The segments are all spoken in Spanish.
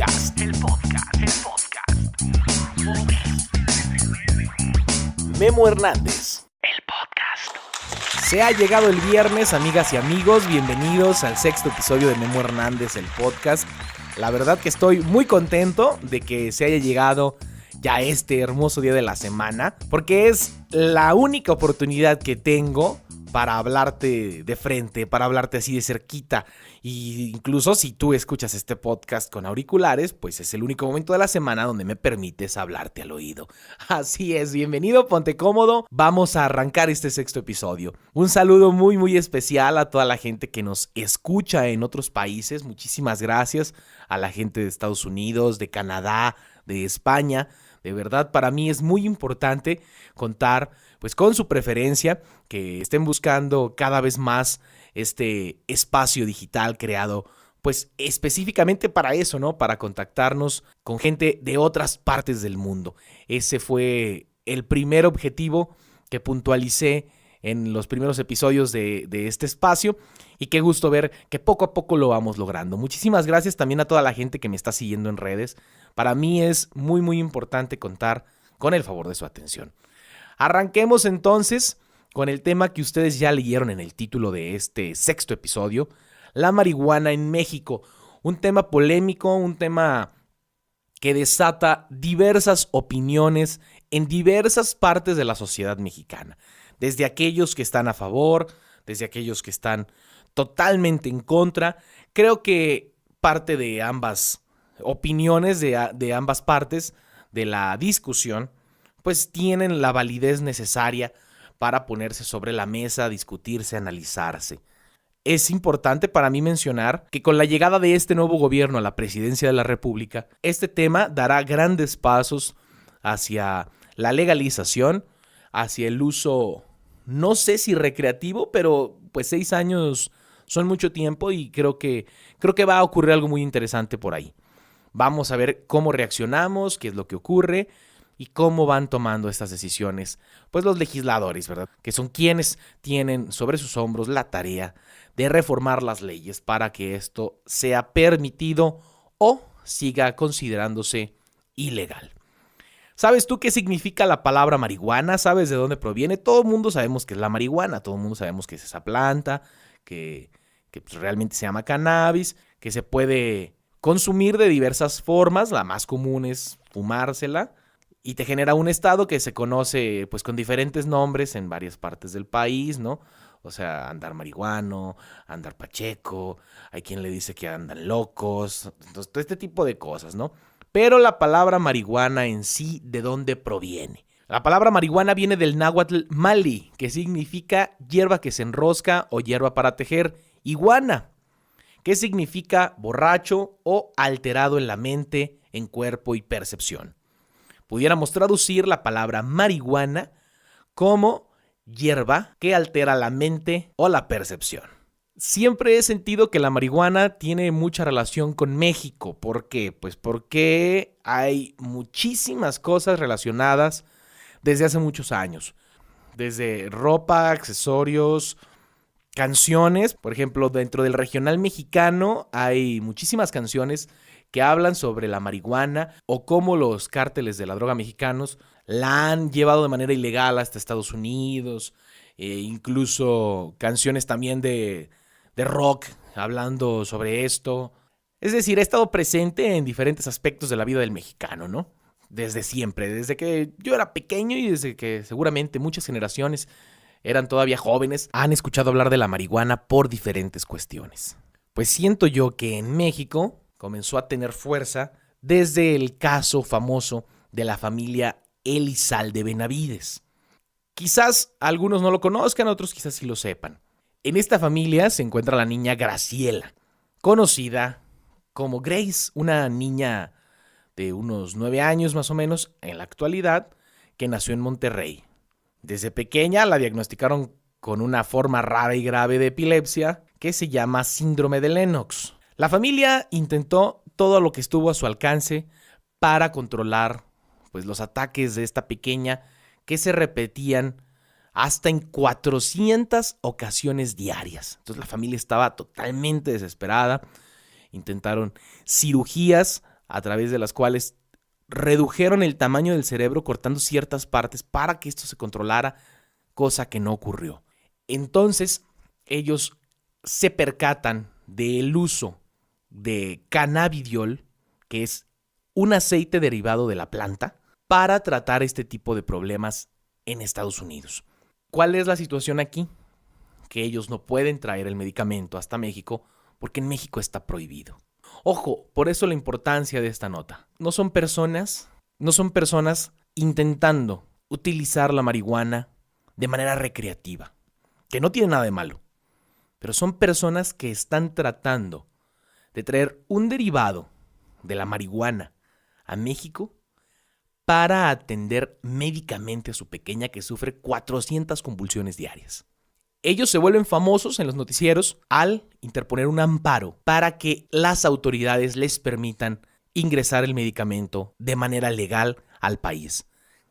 podcast. Memo Hernández. El podcast. Se ha llegado el viernes, amigas y amigos. Bienvenidos al sexto episodio de Memo Hernández, el podcast. La verdad que estoy muy contento de que se haya llegado ya este hermoso día de la semana, porque es la única oportunidad que tengo para hablarte de frente, para hablarte así de cerquita. Y incluso si tú escuchas este podcast con auriculares, pues es el único momento de la semana donde me permites hablarte al oído. Así es, bienvenido, ponte cómodo. Vamos a arrancar este sexto episodio. Un saludo muy especial a toda la gente que nos escucha en otros países. Muchísimas gracias a la gente de Estados Unidos, de Canadá, de España. De verdad, para mí es muy importante contar pues con su preferencia, que estén buscando cada vez más este espacio digital creado pues específicamente para eso, ¿no? Para contactarnos con gente de otras partes del mundo. Ese fue el primer objetivo que puntualicé en los primeros episodios de este espacio, y qué gusto ver que poco a poco lo vamos logrando. Muchísimas gracias también a toda la gente que me está siguiendo en redes. Para mí es muy importante contar con el favor de su atención. Arranquemos entonces con el tema que ustedes ya leyeron en el título de este sexto episodio: la marihuana en México. Un tema polémico, un tema que desata diversas opiniones en diversas partes de la sociedad mexicana. Desde aquellos que están a favor, desde aquellos que están totalmente en contra. Creo que parte de ambas opiniones, de ambas partes de la discusión, pues tienen la validez necesaria para ponerse sobre la mesa, discutirse, analizarse. Es importante para mí mencionar que con la llegada de este nuevo gobierno a la presidencia de la República, este tema dará grandes pasos hacia la legalización, hacia el uso, no sé si recreativo, pero pues 6 años son mucho tiempo, y creo que va a ocurrir algo muy interesante por ahí. Vamos a ver cómo reaccionamos, qué es lo que ocurre y cómo van tomando estas decisiones pues los legisladores, ¿verdad? Que son quienes tienen sobre sus hombros la tarea de reformar las leyes para que esto sea permitido o siga considerándose ilegal. ¿Sabes tú qué significa la palabra marihuana? ¿Sabes de dónde proviene? Todo el mundo sabemos que es la marihuana, todo el mundo sabemos que es esa planta, que pues realmente se llama cannabis, que se puede consumir de diversas formas. La más común es fumársela, y te genera un estado que se conoce pues con diferentes nombres en varias partes del país, ¿no? O sea, andar marihuano, andar pacheco, hay quien le dice que andan locos, entonces todo este tipo de cosas, ¿no? Pero la palabra marihuana en sí, ¿de dónde proviene? La palabra marihuana viene del náhuatl mali, que significa hierba que se enrosca o hierba para tejer, iguana, que significa borracho o alterado en la mente, en cuerpo y percepción. Pudiéramos traducir la palabra marihuana como hierba que altera la mente o la percepción. Siempre he sentido que la marihuana tiene mucha relación con México. ¿Por qué? Pues porque hay muchísimas cosas relacionadas desde hace muchos años. Desde ropa, accesorios, canciones. Por ejemplo, dentro del regional mexicano hay muchísimas canciones que hablan sobre la marihuana o cómo los cárteles de la droga mexicanos la han llevado de manera ilegal hasta Estados Unidos. Incluso canciones también de rock hablando sobre esto. Es decir, ha estado presente en diferentes aspectos de la vida del mexicano, ¿no? Desde siempre, desde que yo era pequeño y desde que seguramente muchas generaciones eran todavía jóvenes, han escuchado hablar de la marihuana por diferentes cuestiones. Pues siento yo que en México comenzó a tener fuerza desde el caso famoso de la familia Elizalde Benavides. Quizás algunos no lo conozcan, otros quizás sí lo sepan. En esta familia se encuentra la niña Graciela, conocida como Grace, una niña de unos 9 años más o menos en la actualidad, que nació en Monterrey. Desde pequeña la diagnosticaron con una forma rara y grave de epilepsia que se llama síndrome de Lennox. La familia intentó todo lo que estuvo a su alcance para controlar pues, los ataques de esta pequeña, que se repetían hasta en 400 ocasiones diarias. Entonces la familia estaba totalmente desesperada. Intentaron cirugías a través de las cuales redujeron el tamaño del cerebro cortando ciertas partes para que esto se controlara, cosa que no ocurrió. Entonces, ellos se percatan del uso de cannabidiol, que es un aceite derivado de la planta, para tratar este tipo de problemas en Estados Unidos. ¿Cuál es la situación aquí? Que ellos no pueden traer el medicamento hasta México porque en México está prohibido. Ojo, por eso la importancia de esta nota. No son personas intentando utilizar la marihuana de manera recreativa, que no tiene nada de malo, pero son personas que están tratando de traer un derivado de la marihuana a México para atender médicamente a su pequeña que sufre 400 convulsiones diarias. Ellos se vuelven famosos en los noticieros al interponer un amparo para que las autoridades les permitan ingresar el medicamento de manera legal al país.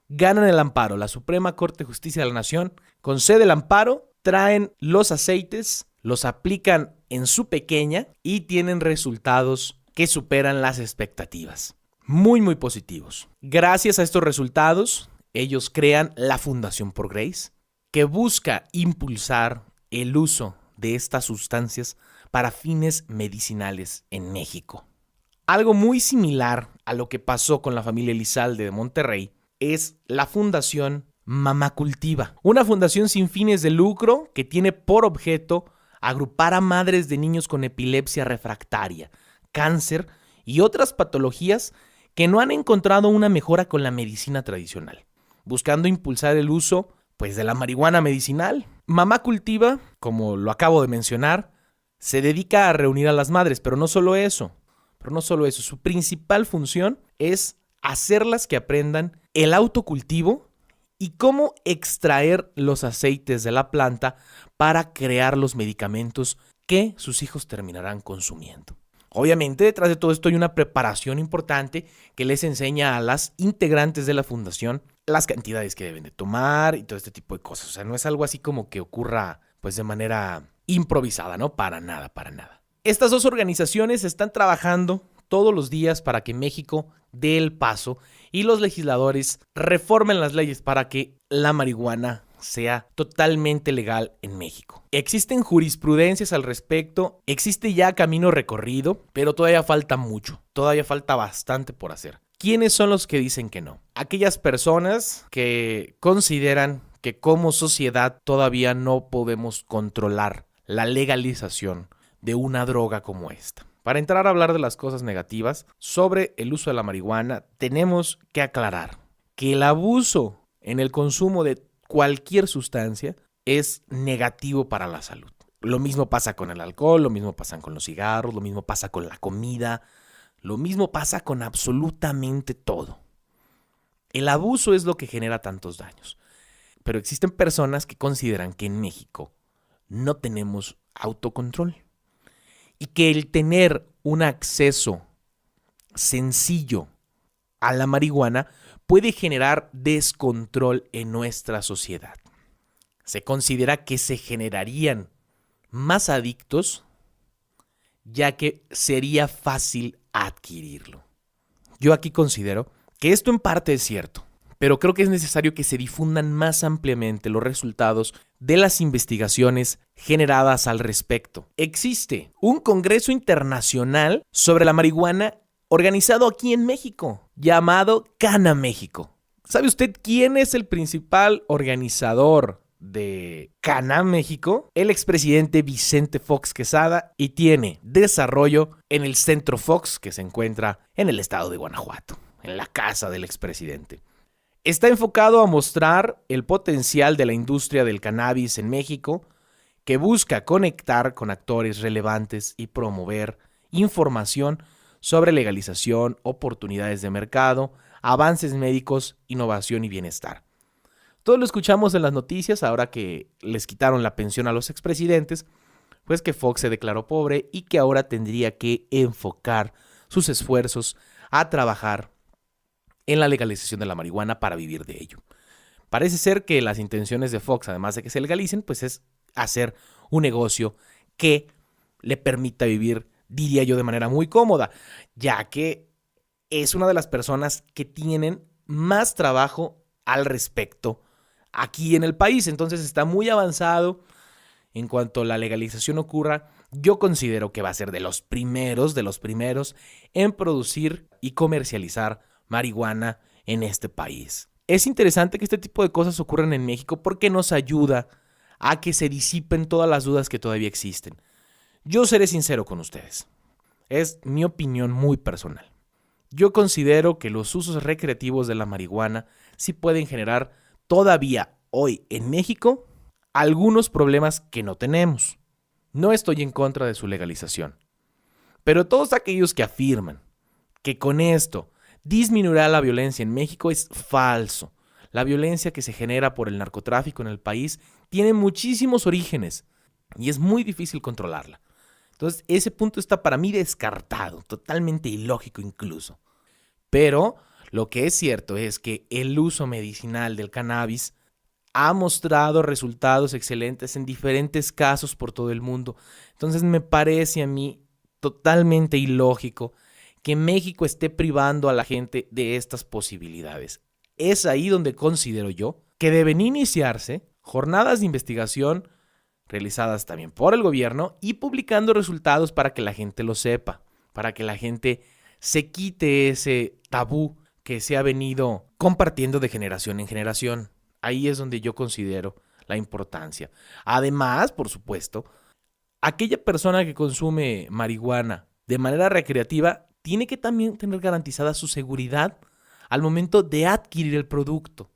Ganan el amparo. La Suprema Corte de Justicia de la Nación concede el amparo, traen los aceites, los aplican en su pequeña y tienen resultados que superan las expectativas. Muy, muy positivos. Gracias a estos resultados, ellos crean la Fundación por Grace, que busca impulsar el uso de estas sustancias para fines medicinales en México. Algo muy similar a lo que pasó con la familia Elizalde de Monterrey es la Fundación Mamá Cultiva, una fundación sin fines de lucro que tiene por objeto agrupar a madres de niños con epilepsia refractaria, cáncer y otras patologías que no han encontrado una mejora con la medicina tradicional, buscando impulsar el uso de la marihuana medicinal. Mamá Cultiva, como lo acabo de mencionar, se dedica a reunir a las madres, pero no solo eso, su principal función es hacerlas que aprendan el autocultivo y cómo extraer los aceites de la planta para crear los medicamentos que sus hijos terminarán consumiendo. Obviamente, detrás de todo esto hay una preparación importante que les enseña a las integrantes de la fundación las cantidades que deben de tomar y todo este tipo de cosas. O sea, no es algo así como que ocurra de manera improvisada, ¿no? Para nada. Estas dos organizaciones están trabajando todos los días para que México dé el paso y los legisladores reformen las leyes para que la marihuana sea totalmente legal en México. Existen jurisprudencias al respecto, existe ya camino recorrido, pero todavía falta mucho, todavía falta bastante por hacer. ¿Quiénes son los que dicen que no? Aquellas personas que consideran que como sociedad todavía no podemos controlar la legalización de una droga como esta. Para entrar a hablar de las cosas negativas sobre el uso de la marihuana, tenemos que aclarar que el abuso en el consumo de cualquier sustancia es negativo para la salud. Lo mismo pasa con el alcohol, lo mismo pasa con los cigarros, lo mismo pasa con la comida, lo mismo pasa con absolutamente todo. El abuso es lo que genera tantos daños. Pero existen personas que consideran que en México no tenemos autocontrol y que el tener un acceso sencillo a la marihuana puede generar descontrol en nuestra sociedad. Se considera que se generarían más adictos, ya que sería fácil adquirirlo. Yo aquí considero que esto en parte es cierto, pero creo que es necesario que se difundan más ampliamente los resultados de las investigaciones generadas al respecto. Existe un congreso internacional sobre la marihuana organizado aquí en México, llamado Cana México. ¿Sabe usted quién es el principal organizador de Cana México? El expresidente Vicente Fox Quesada, y tiene desarrollo en el Centro Fox, que se encuentra en el estado de Guanajuato, en la casa del expresidente. Está enfocado a mostrar el potencial de la industria del cannabis en México, que busca conectar con actores relevantes y promover información sobre legalización, oportunidades de mercado, avances médicos, innovación y bienestar. Todo lo escuchamos en las noticias ahora que les quitaron la pensión a los expresidentes, pues que Fox se declaró pobre y que ahora tendría que enfocar sus esfuerzos a trabajar en la legalización de la marihuana para vivir de ello. Parece ser que las intenciones de Fox, además de que se legalicen, pues es hacer un negocio que le permita vivir, diría yo, de manera muy cómoda, ya que es una de las personas que tienen más trabajo al respecto aquí en el país. Entonces está muy avanzado. En cuanto la legalización ocurra, yo considero que va a ser de los primeros en producir y comercializar marihuana en este país. Es interesante que este tipo de cosas ocurran en México porque nos ayuda a que se disipen todas las dudas que todavía existen. Yo seré sincero con ustedes. Es mi opinión muy personal. Yo considero que los usos recreativos de la marihuana sí pueden generar todavía hoy en México algunos problemas que no tenemos. No estoy en contra de su legalización. Pero todos aquellos que afirman que con esto disminuirá la violencia en México es falso. La violencia que se genera por el narcotráfico en el país tiene muchísimos orígenes y es muy difícil controlarla. Entonces, ese punto está para mí descartado, totalmente ilógico incluso. Pero lo que es cierto es que el uso medicinal del cannabis ha mostrado resultados excelentes en diferentes casos por todo el mundo. Entonces me parece a mí totalmente ilógico que México esté privando a la gente de estas posibilidades. Es ahí donde considero yo que deben iniciarse jornadas de investigación realizadas también por el gobierno y publicando resultados para que la gente lo sepa, para que la gente se quite ese tabú que se ha venido compartiendo de generación en generación. Ahí es donde yo considero la importancia. Además, por supuesto, aquella persona que consume marihuana de manera recreativa tiene que también tener garantizada su seguridad al momento de adquirir el producto.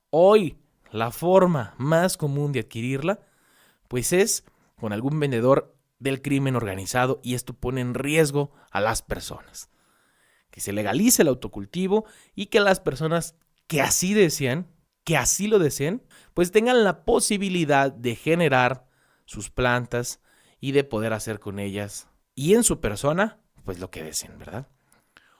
Hoy, la forma más común de adquirirla, pues es con algún vendedor del crimen organizado y esto pone en riesgo a las personas. Que se legalice el autocultivo y que las personas que así desean, que así lo deseen, pues tengan la posibilidad de generar sus plantas y de poder hacer con ellas y en su persona, pues lo que deseen, ¿verdad?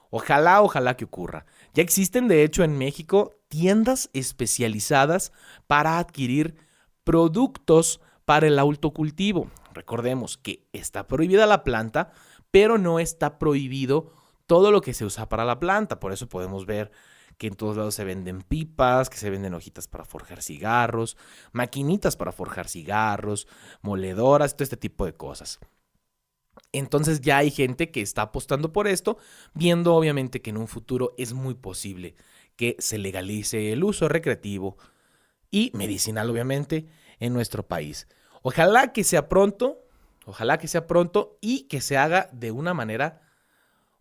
Ojalá que ocurra. Ya existen, de hecho, en México tiendas especializadas para adquirir productos para el autocultivo. Recordemos que está prohibida la planta, pero no está prohibido todo lo que se usa para la planta. Por eso podemos ver que en todos lados se venden pipas, que se venden hojitas para forjar cigarros, maquinitas para forjar cigarros, moledoras, todo este tipo de cosas. Entonces ya hay gente que está apostando por esto, viendo obviamente que en un futuro es muy posible que se legalice el uso recreativo y medicinal obviamente en nuestro país. Ojalá que sea pronto y que se haga de una manera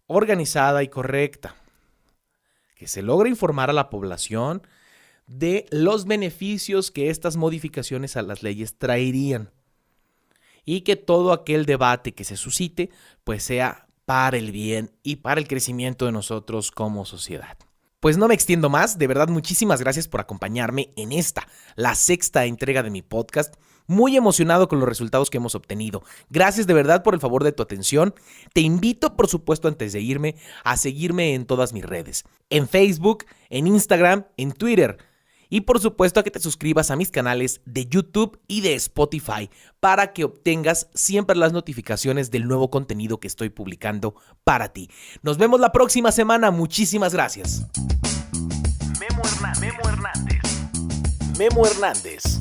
organizada y correcta. Que se logre informar a la población de los beneficios que estas modificaciones a las leyes traerían. Y que todo aquel debate que se suscite, pues sea para el bien y para el crecimiento de nosotros como sociedad. Pues no me extiendo más, de verdad muchísimas gracias por acompañarme en la sexta entrega de mi podcast. Muy emocionado con los resultados que hemos obtenido. Gracias de verdad por el favor de tu atención. Te invito, por supuesto, antes de irme, a seguirme en todas mis redes. En Facebook, en Instagram, en Twitter. Y por supuesto a que te suscribas a mis canales de YouTube y de Spotify para que obtengas siempre las notificaciones del nuevo contenido que estoy publicando para ti. Nos vemos la próxima semana. Muchísimas gracias. Memo Hernández.